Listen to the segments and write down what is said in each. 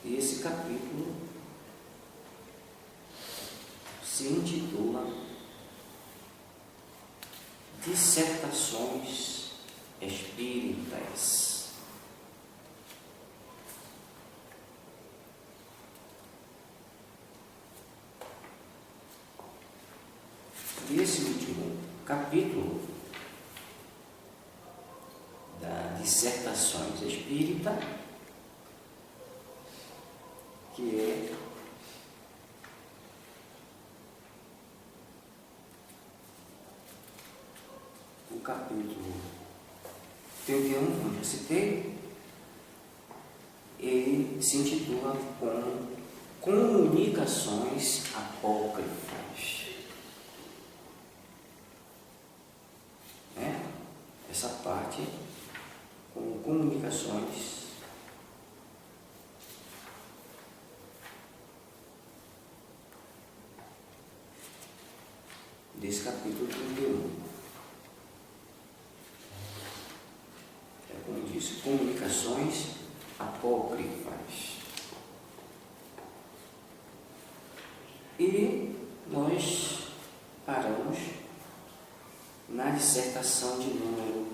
E esse capítulo se intitula Dissertações Espíritas. E esse último capítulo da Dissertações Espírita, que é o capítulo 31, como já citei, ele se intitula como Comunicações Apócrifas. Essa parte com comunicações desse capítulo 31. Como disse, comunicações apócrifas. E nós paramos na dissertação de número,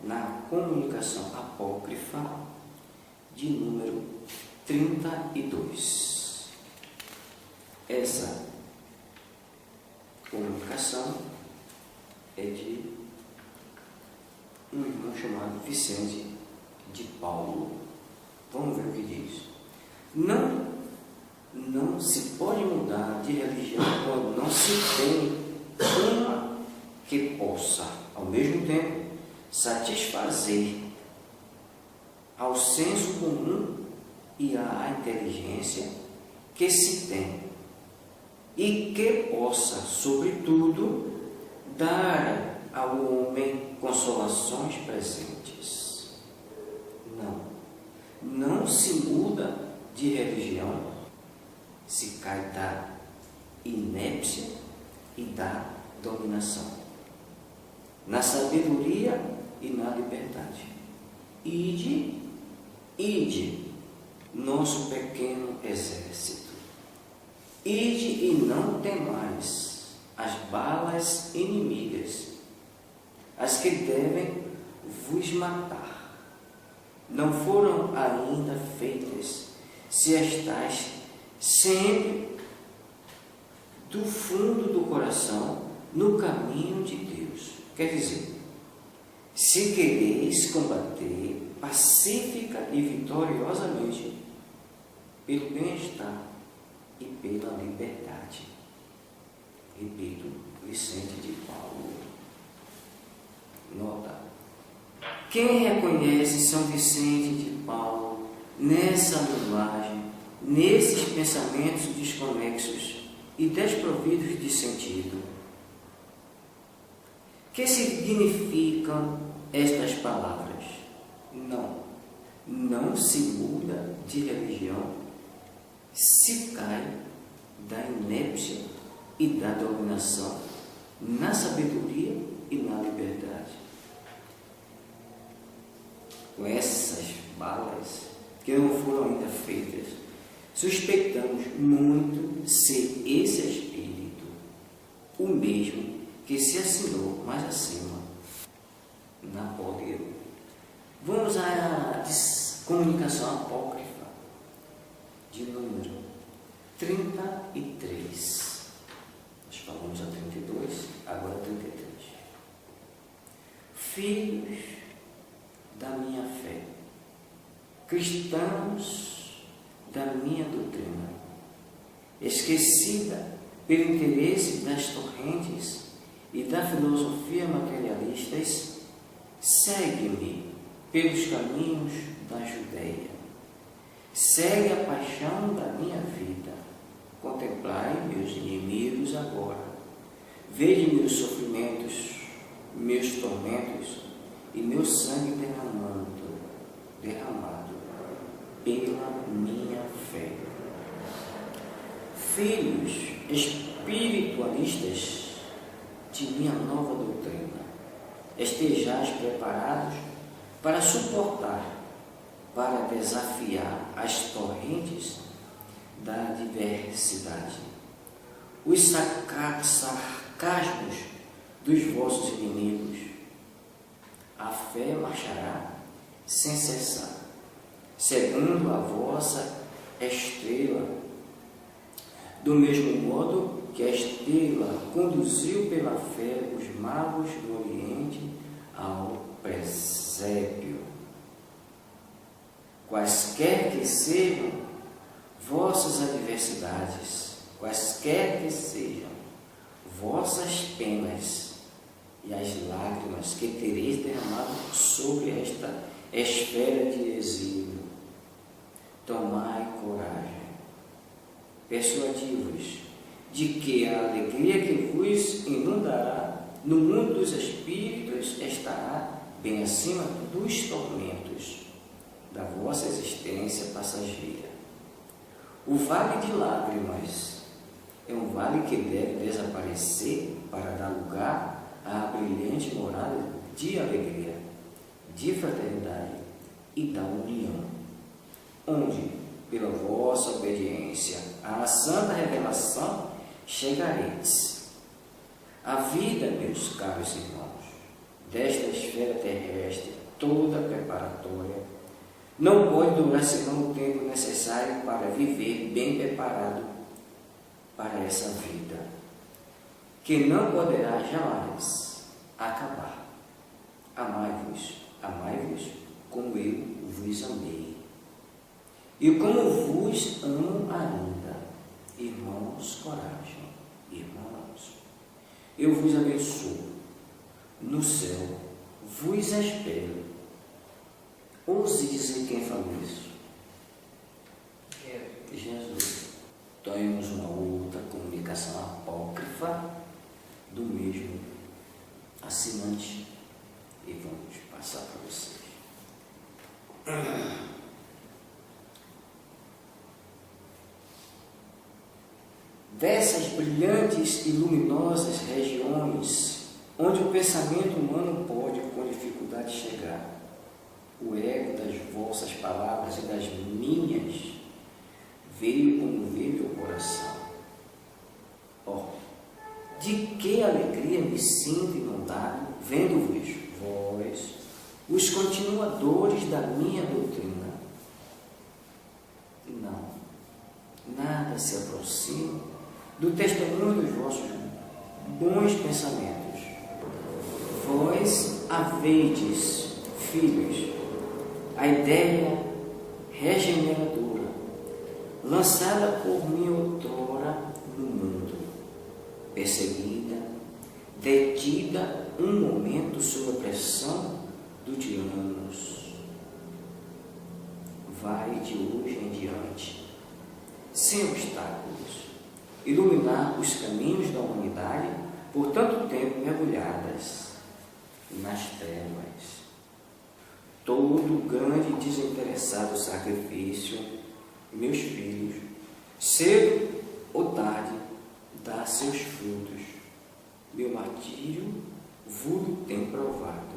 na comunicação apócrifa de número 32. Essa comunicação é de um irmão chamado Vicente de Paulo. Vamos ver o que diz. Não se pode mudar de religião quando não se tem uma que possa, ao mesmo tempo, satisfazer ao senso comum e à inteligência que se tem, e que possa, sobretudo, dar ao homem consolações presentes. Não se muda de religião, se cai da inépcia e da dominação, na sabedoria e na liberdade. Ide, nosso pequeno exército. Ide e não temais as balas inimigas, as que devem vos matar. Não foram ainda feitas, se estais sempre do fundo do coração no caminho de Deus. Quer dizer, se quereis combater pacífica e vitoriosamente pelo bem-estar e pela liberdade. Repito, Vicente de Paulo. Nota: quem reconhece São Vicente de Paulo nessa linguagem, nesses pensamentos desconexos e desprovidos de sentido? Que significam estas palavras? Não se muda de religião, se cai da inépcia e da dominação, na sabedoria e na liberdade. Com essas balas que não foram ainda feitas, suspeitamos muito ser esse espírito o mesmo que se assinou mais acima, Napoleão. Vamos à comunicação apócrifa de número 33. Nós falamos a 32, agora 33. Filhos da minha fé, cristãos da minha doutrina, esquecida pelo interesse das torrentes e da filosofia materialistas, segue-me pelos caminhos da Judéia. Segue a paixão da minha vida. Contemplai meus inimigos agora. Vede meus sofrimentos, meus tormentos e meu sangue derramado pela minha fé. Filhos espiritualistas de minha nova doutrina, estejais preparados para suportar, para desafiar as torrentes da adversidade, os sarcasmos dos vossos inimigos. A fé marchará sem cessar, segundo a vossa estrela, do mesmo modo que a estrela conduziu pela fé os magos do Oriente ao presépio. Quaisquer que sejam vossas adversidades, quaisquer que sejam vossas penas e as lágrimas que tereis derramado sobre esta esfera de exílio, tomai coragem, persuadi-vos de que a alegria que vos inundará no mundo dos espíritos estará bem acima dos tormentos da vossa existência passageira. O vale de lágrimas é um vale que deve desaparecer para dar lugar à brilhante morada de alegria, de fraternidade e da união, onde, pela vossa obediência à santa revelação, chegareis. A vida, meus caros irmãos, desta esfera terrestre toda preparatória, não pode durar senão o tempo necessário para viver bem preparado para essa vida, que não poderá jamais acabar. Amai-vos, amai-vos como eu vos amei. E como vos amo ainda, irmãos, coragem, irmãos, eu vos abençoo, no céu vos espero. Ouse dizer quem falou isso? Jesus. Temos uma outra comunicação apócrifa do mesmo assinante e vamos passar para vocês. Dessas brilhantes e luminosas regiões onde o pensamento humano pode com dificuldade chegar, o eco das vossas palavras e das minhas veio comover meu coração. De que alegria me sinto inundado, vendo-vos, vós, os continuadores da minha doutrina. Não, nada se aproxima do testemunho dos vossos bons pensamentos. Vós haveides, filhos, a ideia regeneradora, lançada por mim outrora no mundo, perseguida, detida um momento sob a pressão do tiranos, vai de hoje em diante, sem obstáculos, iluminar os caminhos da humanidade por tanto tempo mergulhadas nas trevas. Todo grande e desinteressado sacrifício, meus filhos, cedo ou tarde, dá seus frutos. Meu martírio vos tem provado.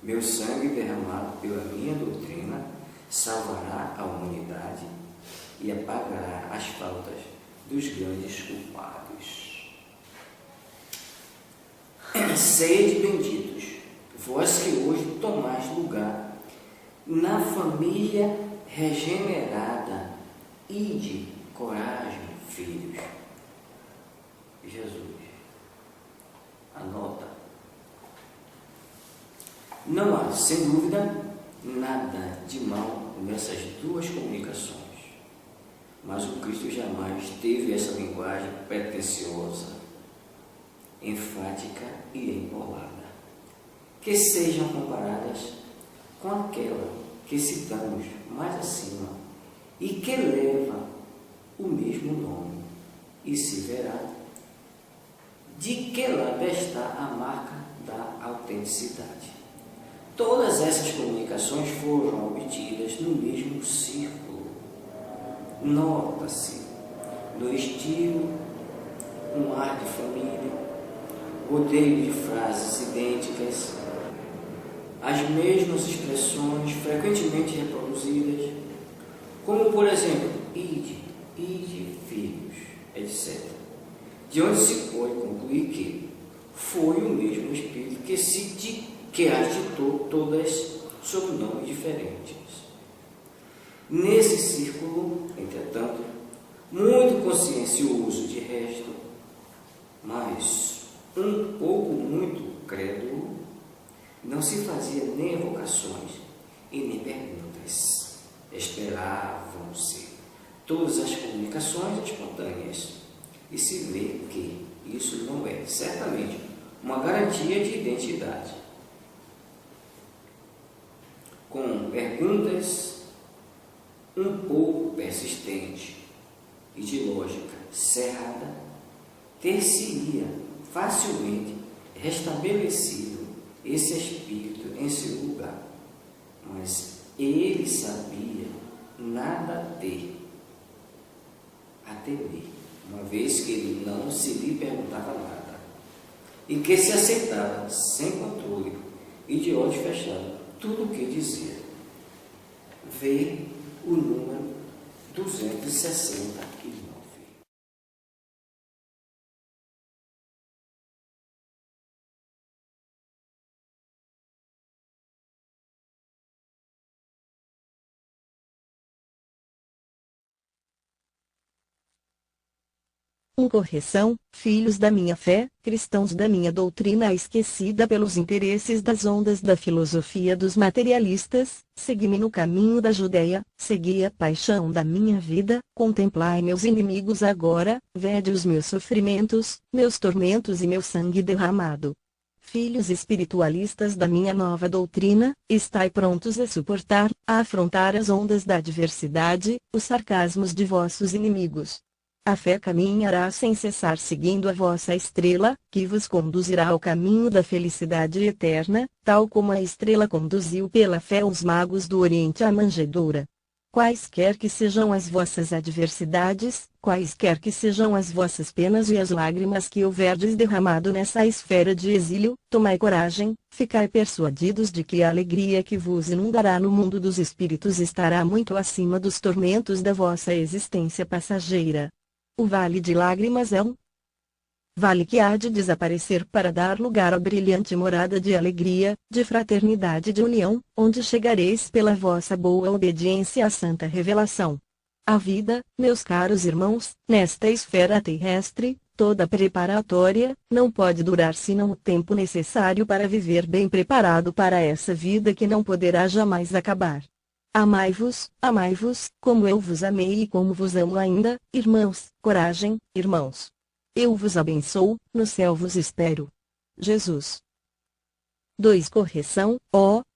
Meu sangue derramado pela minha doutrina salvará a humanidade e apagará as faltas dos grandes culpados. Sede benditos, vós que hoje tomais lugar na família regenerada, ide, coragem, filhos. Jesus, anota. Não há, sem dúvida, nada de mal nessas duas comunicações, mas o Cristo jamais teve essa linguagem pretensiosa, enfática e embolada, que sejam comparadas com aquela que citamos mais acima e que leva o mesmo nome, e se verá de que lado está a marca da autenticidade. Todas essas comunicações foram obtidas no mesmo círculo. Nota-se no estilo um ar de família, rodeio de frases idênticas, as mesmas expressões frequentemente reproduzidas, como por exemplo, ide, filhos, etc. De onde se pode concluir que foi o mesmo Espírito que as ditou todas sob nomes diferentes. Nesse círculo, entretanto, muito consciencioso de resto, mas um pouco muito crédulo, não se fazia nem evocações e nem perguntas. Esperavam-se todas as comunicações espontâneas, e se vê que isso não é certamente uma garantia de identidade. Com perguntas um pouco persistentes e de lógica cerrada, ter-se-ia facilmente restabelecido esse espírito em seu lugar, mas ele sabia nada a temer, uma vez que ele não se lhe perguntava nada, e que se aceitava sem controle e de olhos fechados tudo o que dizia. Vê o número 269. Correção, filhos da minha fé, cristãos da minha doutrina esquecida pelos interesses das ondas da filosofia dos materialistas, segui-me no caminho da Judéia, segui a paixão da minha vida, contemplai meus inimigos agora, vede os meus sofrimentos, meus tormentos e meu sangue derramado. Filhos espiritualistas da minha nova doutrina, estai prontos a suportar, a afrontar as ondas da adversidade, os sarcasmos de vossos inimigos. A fé caminhará sem cessar seguindo a vossa estrela, que vos conduzirá ao caminho da felicidade eterna, tal como a estrela conduziu pela fé os magos do Oriente à manjedoura. Quaisquer que sejam as vossas adversidades, quaisquer que sejam as vossas penas e as lágrimas que houverdes derramado nessa esfera de exílio, tomai coragem, ficai persuadidos de que a alegria que vos inundará no mundo dos espíritos estará muito acima dos tormentos da vossa existência passageira. O vale de lágrimas é um vale que há de desaparecer para dar lugar à brilhante morada de alegria, de fraternidade e de união, onde chegareis pela vossa boa obediência à santa revelação. A vida, meus caros irmãos, nesta esfera terrestre, toda preparatória, não pode durar senão o tempo necessário para viver bem preparado para essa vida que não poderá jamais acabar. Amai-vos, como eu vos amei e como vos amo ainda, irmãos, coragem, irmãos. Eu vos abençoo, no céu vos espero. Jesus. 2. Correção,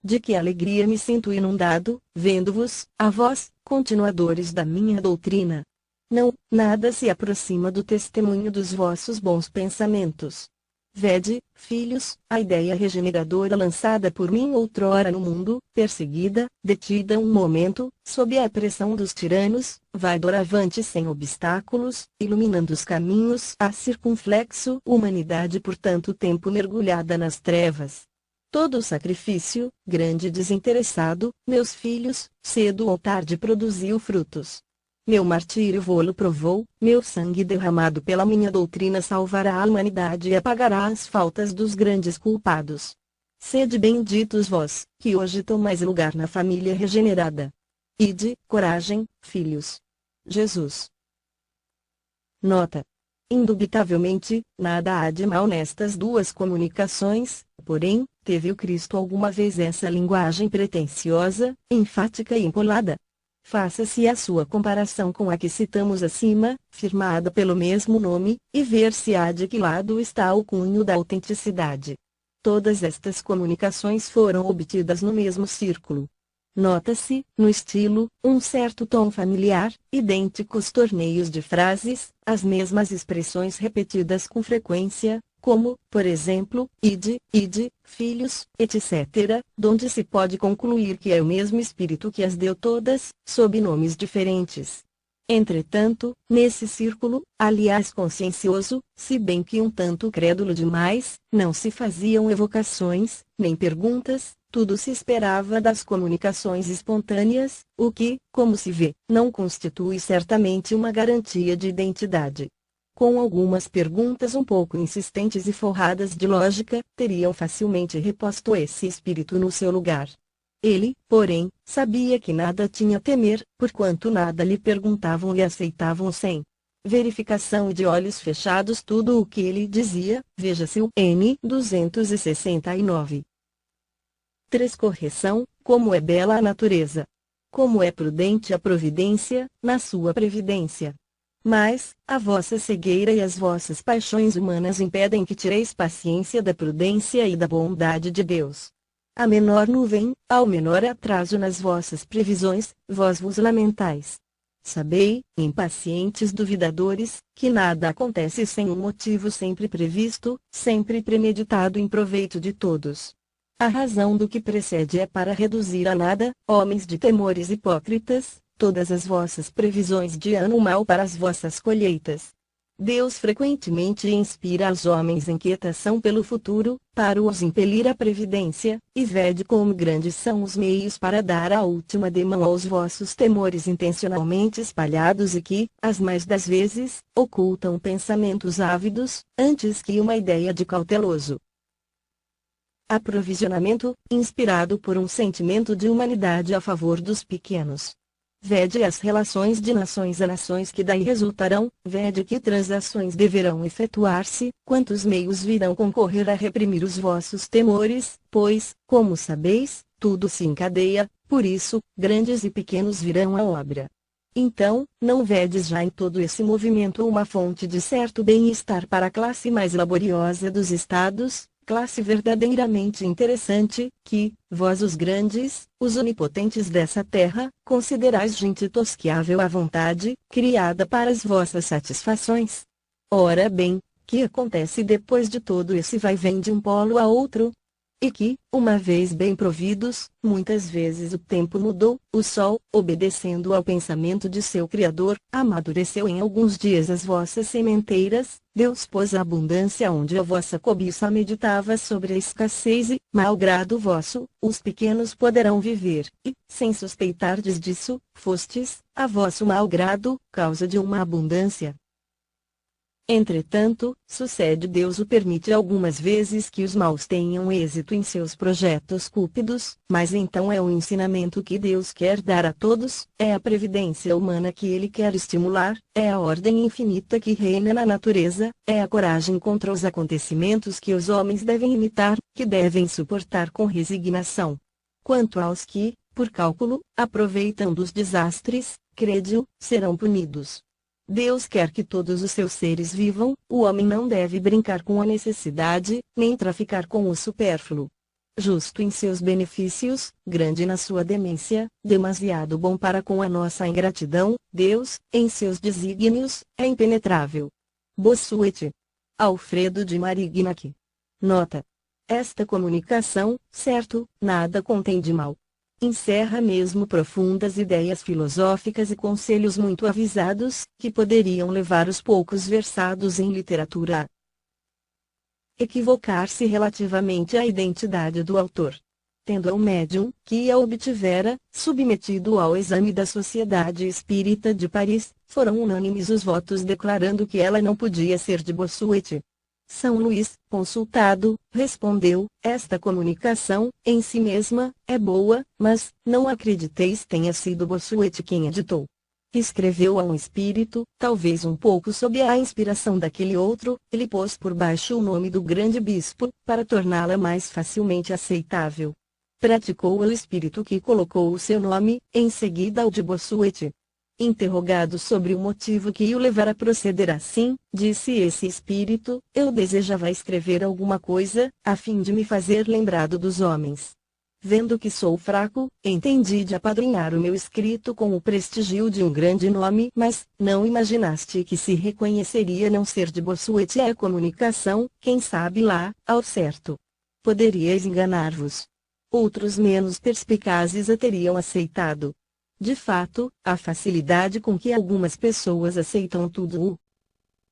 de que alegria me sinto inundado, vendo-vos, a vós, continuadores da minha doutrina. Não, nada se aproxima do testemunho dos vossos bons pensamentos. Vede, filhos, a ideia regeneradora lançada por mim outrora no mundo, perseguida, detida um momento, sob a pressão dos tiranos, vai doravante sem obstáculos, iluminando os caminhos à circunflexo humanidade por tanto tempo mergulhada nas trevas. Todo sacrifício, grande e desinteressado, meus filhos, cedo ou tarde produziu frutos. Meu martírio vô-lo provou, meu sangue derramado pela minha doutrina salvará a humanidade e apagará as faltas dos grandes culpados. Sede benditos vós, que hoje tomais lugar na família regenerada. Ide, coragem, filhos. Jesus. Nota. Indubitavelmente, nada há de mal nestas duas comunicações, porém, teve o Cristo alguma vez essa linguagem pretensiosa, enfática e empolada? Faça-se a sua comparação com a que citamos acima, firmada pelo mesmo nome, e ver-se-á de que lado está o cunho da autenticidade. Todas estas comunicações foram obtidas no mesmo círculo. Nota-se, no estilo, um certo tom familiar, idênticos torneios de frases, as mesmas expressões repetidas com frequência, como, por exemplo, ide, filhos, etc., donde se pode concluir que é o mesmo Espírito que as deu todas, sob nomes diferentes. Entretanto, nesse círculo, aliás consciencioso, se bem que um tanto crédulo demais, não se faziam evocações, nem perguntas, tudo se esperava das comunicações espontâneas, o que, como se vê, não constitui certamente uma garantia de identidade. Com algumas perguntas um pouco insistentes e forradas de lógica, teriam facilmente reposto esse espírito no seu lugar. Ele, porém, sabia que nada tinha a temer, porquanto nada lhe perguntavam e aceitavam sem verificação e de olhos fechados tudo o que ele dizia, veja-se o N. 269. 3. Correção: como é bela a natureza! Como é prudente a providência, na sua previdência! Mas, a vossa cegueira e as vossas paixões humanas impedem que tireis paciência da prudência e da bondade de Deus. A menor nuvem, ao menor atraso nas vossas previsões, vós vos lamentais. Sabei, impacientes duvidadores, que nada acontece sem um motivo sempre previsto, sempre premeditado em proveito de todos. A razão do que precede é para reduzir a nada, homens de temores hipócritas, todas as vossas previsões de ano mau para as vossas colheitas. Deus frequentemente inspira aos homens inquietação pelo futuro, para os impelir à previdência, e vede como grandes são os meios para dar a última demão aos vossos temores intencionalmente espalhados e que, as mais das vezes, ocultam pensamentos ávidos, antes que uma ideia de cauteloso aprovisionamento, inspirado por um sentimento de humanidade a favor dos pequenos. Vede as relações de nações a nações que daí resultarão, vede que transações deverão efetuar-se, quantos meios virão concorrer a reprimir os vossos temores, pois, como sabeis, tudo se encadeia, por isso, grandes e pequenos virão à obra. Então, não vedes já em todo esse movimento uma fonte de certo bem-estar para a classe mais laboriosa dos estados, classe verdadeiramente interessante, que, vós os grandes, os onipotentes dessa terra, considerais gente tosquiável à vontade, criada para as vossas satisfações? Ora bem, que acontece depois de todo esse vai-vem de um polo a outro? E que, uma vez bem providos, muitas vezes o tempo mudou, o sol, obedecendo ao pensamento de seu Criador, amadureceu em alguns dias as vossas sementeiras, Deus pôs a abundância onde a vossa cobiça meditava sobre a escassez e, malgrado vosso, os pequenos poderão viver, e, sem suspeitardes disso, fostes, a vosso malgrado, causa de uma abundância. Entretanto, sucede Deus o permite algumas vezes que os maus tenham êxito em seus projetos cúpidos, mas então é o ensinamento que Deus quer dar a todos, é a previdência humana que Ele quer estimular, é a ordem infinita que reina na natureza, é a coragem contra os acontecimentos que os homens devem imitar, que devem suportar com resignação. Quanto aos que, por cálculo, aproveitam dos desastres, crede-o, serão punidos. Deus quer que todos os seus seres vivam, o homem não deve brincar com a necessidade, nem traficar com o supérfluo. Justo em seus benefícios, grande na sua demência, demasiado bom para com a nossa ingratidão, Deus, em seus desígnios, é impenetrável. Bossuet. Alfredo de Marignac. Nota: esta comunicação, certo, nada contém de mal. Encerra mesmo profundas ideias filosóficas e conselhos muito avisados, que poderiam levar os poucos versados em literatura a equivocar-se relativamente à identidade do autor. Tendo o médium, que a obtivera, submetido ao exame da Sociedade Espírita de Paris, foram unânimes os votos declarando que ela não podia ser de Bossuet. São Luís, consultado, respondeu: esta comunicação, em si mesma, é boa, mas, não acrediteis tenha sido Bossuet quem a ditou. Escreveu a um espírito, talvez um pouco sob a inspiração daquele outro, ele pôs por baixo o nome do grande bispo, para torná-la mais facilmente aceitável. Praticou o espírito que colocou o seu nome, em seguida o de Bossuet. Interrogado sobre o motivo que o levara a proceder assim, disse esse espírito: eu desejava escrever alguma coisa, a fim de me fazer lembrado dos homens. Vendo que sou fraco, entendi de apadrinhar o meu escrito com o prestígio de um grande nome, mas, não imaginaste que se reconheceria não ser de Bossuet a comunicação, quem sabe lá, ao certo. Poderíeis enganar-vos. Outros menos perspicazes a teriam aceitado. De fato, a facilidade com que algumas pessoas aceitam tudo o